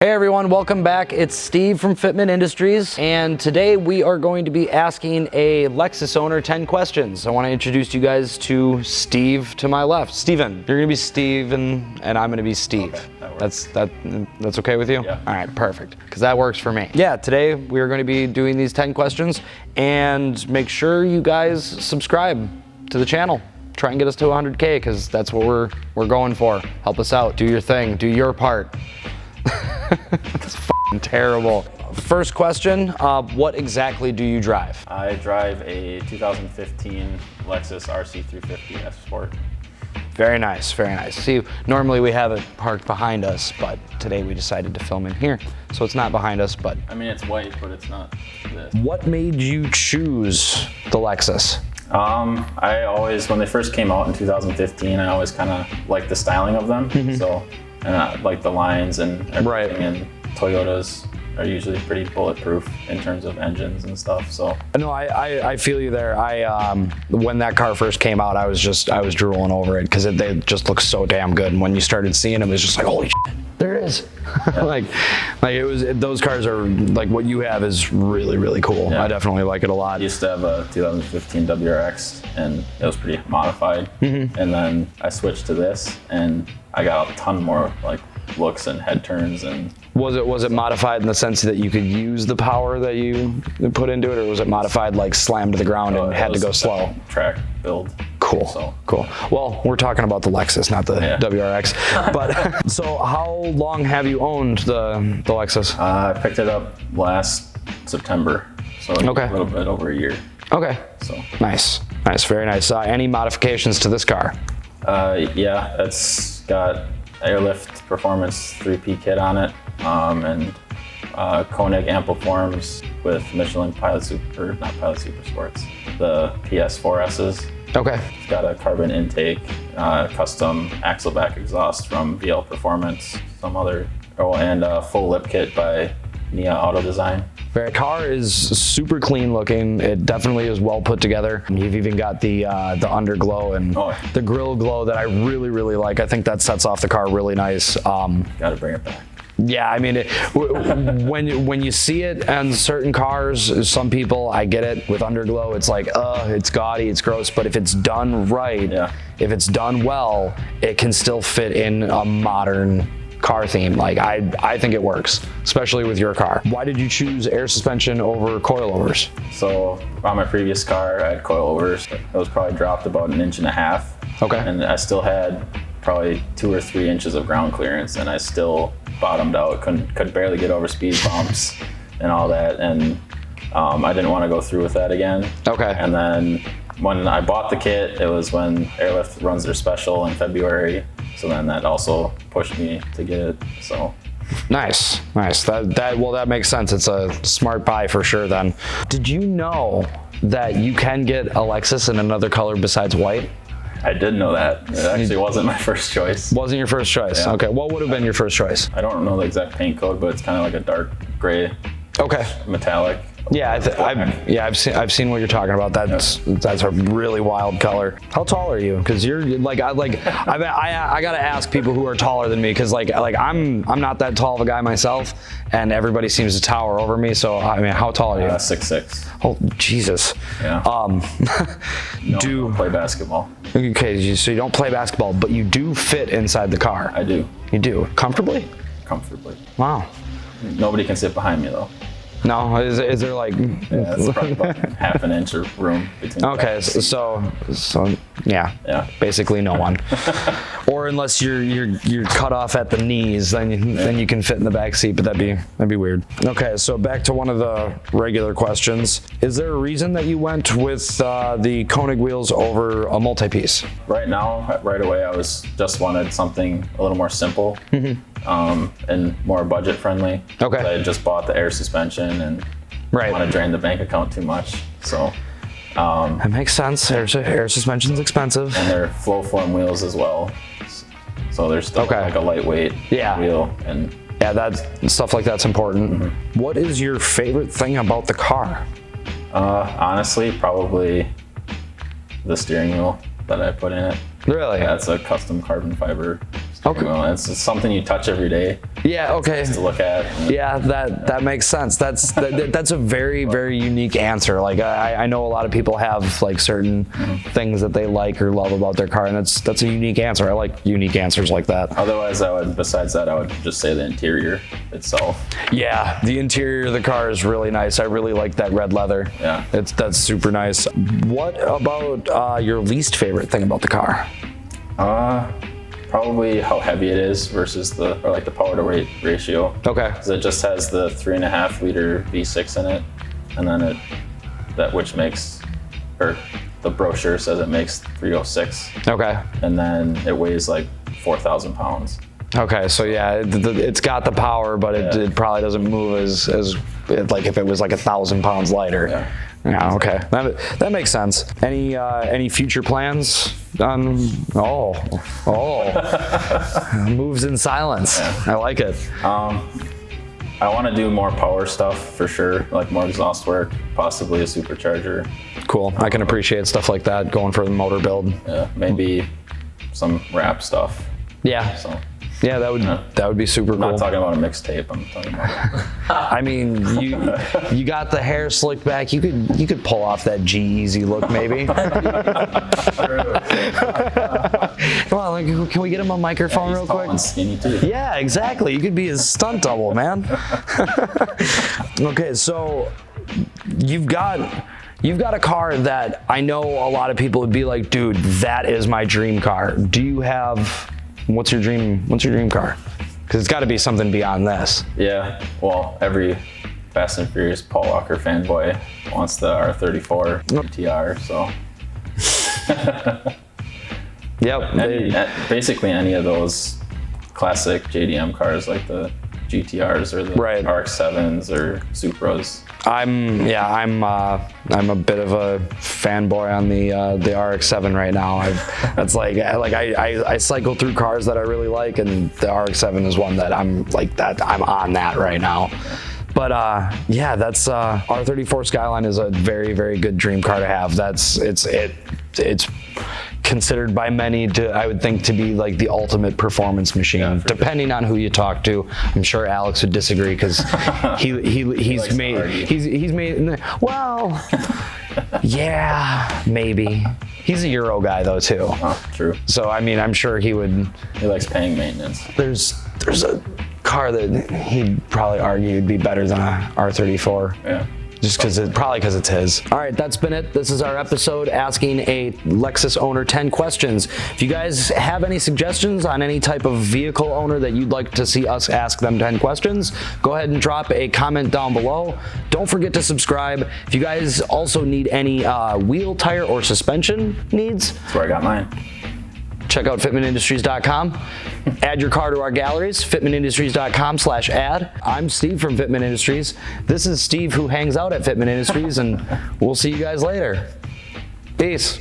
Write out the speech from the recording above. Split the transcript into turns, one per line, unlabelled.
Hey everyone, welcome back. It's Steve from Fitment Industries, and today we are going to be asking a Lexus owner 10 questions. I want to introduce you guys to Steve to my left. Steven, you're going to be Steve and I'm going to be Steve. Okay, that's okay with you?
Yeah.
All right, perfect, because that works for me. Yeah, today we are going to be doing these 10 questions, and make sure you guys subscribe to the channel. Try and get us to 100K, because that's what we're going for. Help us out, do your thing, do your part. That's f***ing terrible. First question, what exactly do you drive?
I drive a 2015 Lexus RC350 S Sport.
Very nice, very nice. See, normally we have it parked behind us, but today we decided to film in here. So it's not behind us, but...
I mean, it's white, but it's not this.
What made you choose the Lexus?
I always, when they first came out in 2015, I always kind of liked the styling of them. So, and I like the lines and everything.
Right.
And Toyotas are usually pretty bulletproof in terms of engines and stuff. So
No, I feel you there. When that car first came out, I was drooling over it because they just look so damn good. And when you started seeing them, it was just like, holy shit, there it is.
Yeah.
like it was. Those cars are like what you have is really, really cool.
Yeah.
I definitely like it a lot.
I used to have a 2015 WRX and it was pretty modified. And then I switched to this and I got a ton more like looks and head turns. And
Was it modified in the sense that you could use the power that you put into it, or was it modified like slammed to the ground and had to go slow?
Track build.
Cool.
So.
Cool. Well, we're talking about the Lexus, not the WRX. But so how long have you owned the Lexus?
I picked it up last September, so a little bit over a year.
Okay.
So
Nice. Very nice. Any modifications to this car?
yeah, it's got Airlift Performance 3P kit on it, and Koenig Ampliforms with Michelin not Pilot Super Sports, the PS4Ss.
Okay.
It's got a carbon intake, custom axle back exhaust from VL Performance, and a full lip kit by Nia Auto Design.
The car is super clean looking. It definitely is well put together. You've even got the underglow and the grill glow that I really, really like. I think that sets off the car really nice.
Gotta bring it back.
Yeah, I mean, when you see it on certain cars, some people, I get it, with underglow, it's like, it's gaudy, it's gross, but if it's done right, if it's done well, it can still fit in a modern car theme. Like, I think it works, especially with your car. Why did you choose air suspension over coilovers?
So on my previous car, I had coilovers. It was probably dropped about 1.5 inches.
Okay.
And I still had probably 2 or 3 inches of ground clearance, and I still bottomed out, could barely get over speed bumps and all that, and I didn't want to go through with that again.
Okay.
And then when I bought the kit, it was when Airlift runs their special in February, so then that also pushed me to get it. So
nice. That makes sense. It's a smart buy for sure then. Did you know that you can get a Lexus in another color besides white?
I did know that. It actually wasn't my first choice.
Wasn't your first choice?
Yeah.
Okay, what would have been your first choice?
I don't know the exact paint code, but it's kind of like a dark gray, metallic.
Yeah, I've seen what you're talking about. That's a really wild color. How tall are you? Because you're I gotta ask people who are taller than me, because like I'm not that tall of a guy myself, and everybody seems to tower over me. So I mean, how tall are you?
6'6".
Oh Jesus.
Yeah. Don't play basketball.
Okay, so you don't play basketball, but you do fit inside the car.
I do.
You do comfortably?
Comfortably.
Wow.
Nobody can sit behind me though.
No, is there like?
Yeah, that's probably about 1/2 inch of room between.
Okay, so yeah, basically no one. Or unless you're cut off at the knees, then you can fit in the back seat, but that'd be weird. Okay, so back to one of the regular questions. Is there a reason that you went with the Koenig wheels over a multi-piece?
Right now, right away, I just wanted something a little more simple. And more budget friendly.
Okay.
I had just bought the air suspension and didn't want to drain the bank account too much. So
that makes sense. Air suspension's expensive.
And they're flow form wheels as well. So they're still like a lightweight wheel. And
that stuff like that's important. What is your favorite thing about the car?
Honestly, probably the steering wheel that I put in it.
Really?
Yeah, it's a custom carbon fiber steering wheel. It's something you touch every day
Yeah. Okay.
to look at.
Yeah, that makes sense. That's a very, very unique answer. Like I know a lot of people have like certain things that they like or love about their car, and that's a unique answer. I like unique answers like that.
Otherwise, besides that, I would just say the interior itself.
Yeah, the interior of the car is really nice. I really like that red leather.
Yeah.
That's super nice. What about your least favorite thing about the car?
Probably how heavy it is versus the power to weight ratio.
Okay.
Because it just has the 3.5 liter V6 in it, and then the brochure says it makes 306,
Okay.
and then it weighs like 4,000 pounds.
Okay, so yeah, it's got the power, but it probably doesn't move as like if it was like 1,000 pounds lighter.
Yeah.
Yeah. Okay. That makes sense. Any future plans on? Moves in silence.
Yeah.
I like it.
I want to do more power stuff for sure, like more exhaust work, possibly a supercharger.
Cool. I can appreciate stuff like that. Going for the motor build.
Yeah, maybe some rap stuff.
Yeah.
So.
Yeah, that would be super
I'm
cool.
not talking about a mixtape. I'm talking about.
I mean, you got the hair slicked back. You could pull off that G-Eazy look, maybe. Come on, like, can we get him a microphone real
Tall
quick?
and skinny too.
Yeah, exactly. You could be his stunt double, man. Okay, so you've got a car that I know a lot of people would be like, dude, that is my dream car. Do you have? What's your dream car? Because it's got to be something beyond this.
Yeah, well, every Fast and Furious Paul Walker fanboy wants the R34 GTR, so.
Yep.
Basically any of those classic JDM cars like the GTRs or the
Right.
RX-7s or Supras.
I'm a bit of a fanboy on the RX-7 right now. I cycle through cars that I really like, and the RX-7 is one that I'm on that right now. But yeah, that's R34 Skyline is a very, very good dream car to have. It's considered by many I would think to be like the ultimate performance machine, depending on who you talk to. I'm sure Alex would disagree because he's made well, yeah, maybe. He's a Euro guy though too.
Oh, true.
So I mean, I'm sure he
likes paying maintenance.
There's a car that he'd probably argue would be better than a R34.
Yeah.
Just because it's his. All right, that's been it. This is our episode asking a Lexus owner 10 questions. If you guys have any suggestions on any type of vehicle owner that you'd like to see us ask them 10 questions, go ahead and drop a comment down below. Don't forget to subscribe. If you guys also need any wheel, tire, or suspension needs,
That's where I got mine.
check out fitmentindustries.com. Add your car to our galleries, fitmentindustries.com/add. I'm Steve from Fitment Industries. This is Steve who hangs out at Fitment Industries, and we'll see you guys later. Peace.